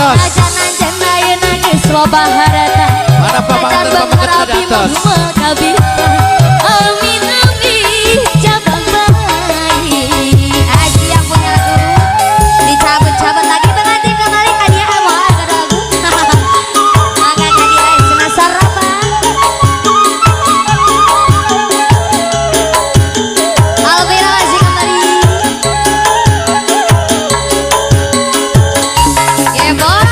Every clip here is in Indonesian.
atas. Ajan-ajan ayeuna geus loba harata. Mana pamangan Berharap di atas. kabita. Amin amin cabang bayi. Aji yang punya lagu dicabut-cabut lagi pengantin kembali kadia mau ada lagu. Mangga kadia cenah sarapan. Alvira masih kembali. Yeah boy.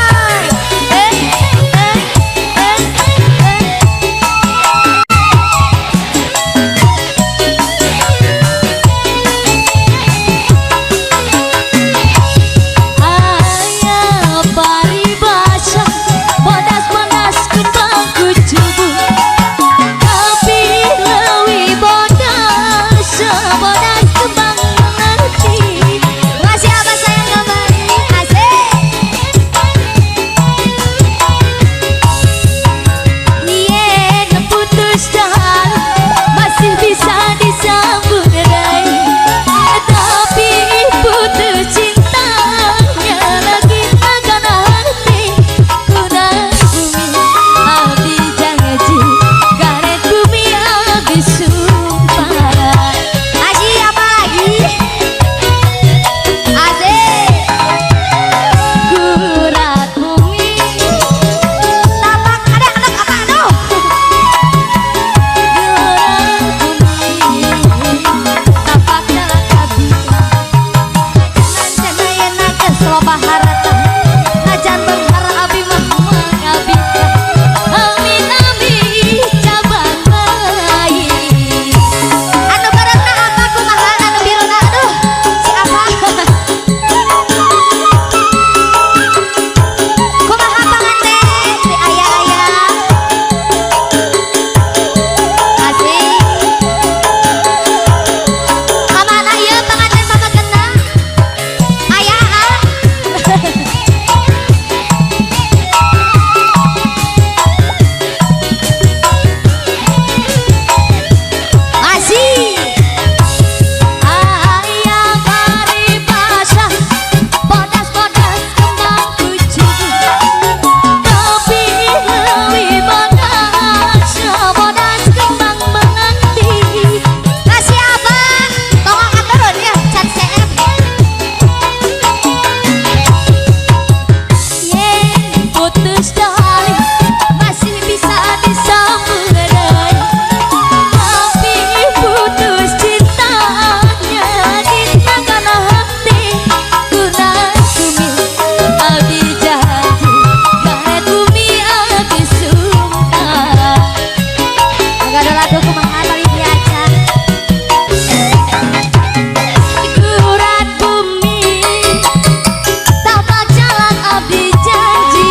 Ayah paribasa bodas-bodas kembang kucubu. Tapi lewi bodas bodas kembang mengerti. Masih apa sayang kembali asik. Yen putus dah masih bisa disambung erai. Tapi putus cintanya lagi akan hati. Kuna bumi abdi janji karet bumi abdi sumpah. Aji apa lagi? Asik. Gurat bumi tapak ada anak apa tuh? Tapak jalan kabita. Ajan ayeuna geus loba harata. Ajan berharap abi mah kabita. Amin amin cabang bayi. Anu bareuna apa kumaha anu biruna aduh si apa? Kumaha panganten si ayah-ayah. Asik. Kamana ieu panganten mama kena? Ayah Masih. Ayah paribasa bodas-bodas kembang kucubu. Tapi lewi bodas bodas kembang mengerti. Kasih abah tolong aturun ya cat CF. Yen putus dali masih bisa disambung erai. Tapi putus cintanya kita kana hati. Kuna bumi abdi janji karet bumi abdi sumpah. Mangga ada lagu kumaha paling biasa. Gurat bumi tapak jalan abdi janji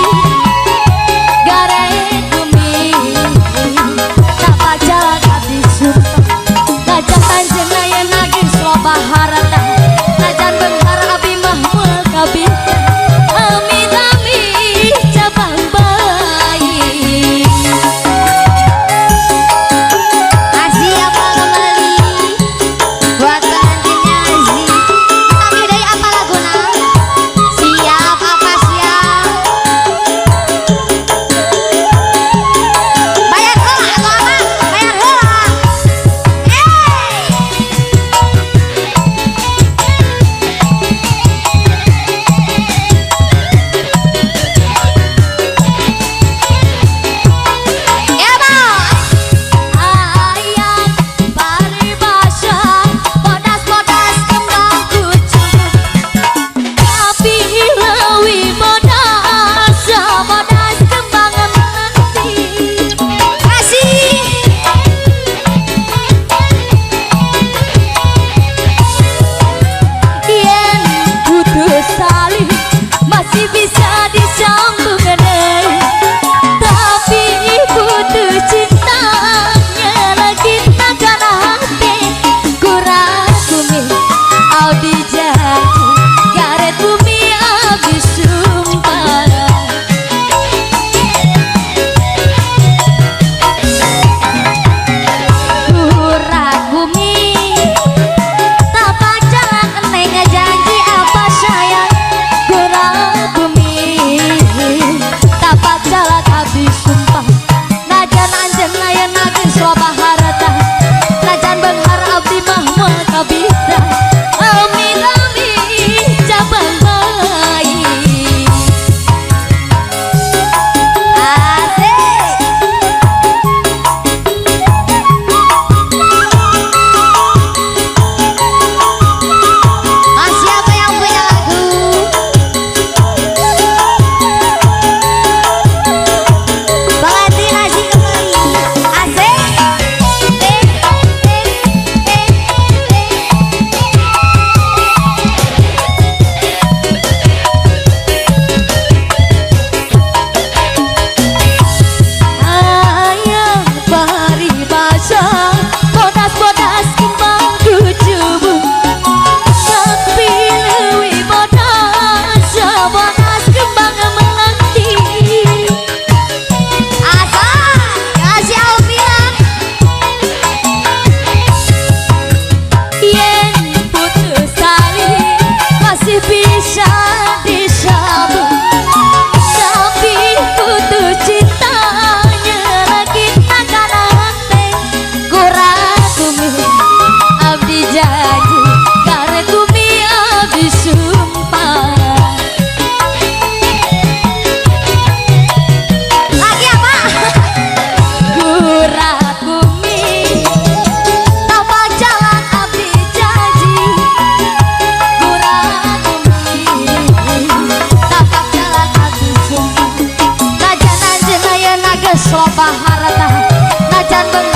loba harta najan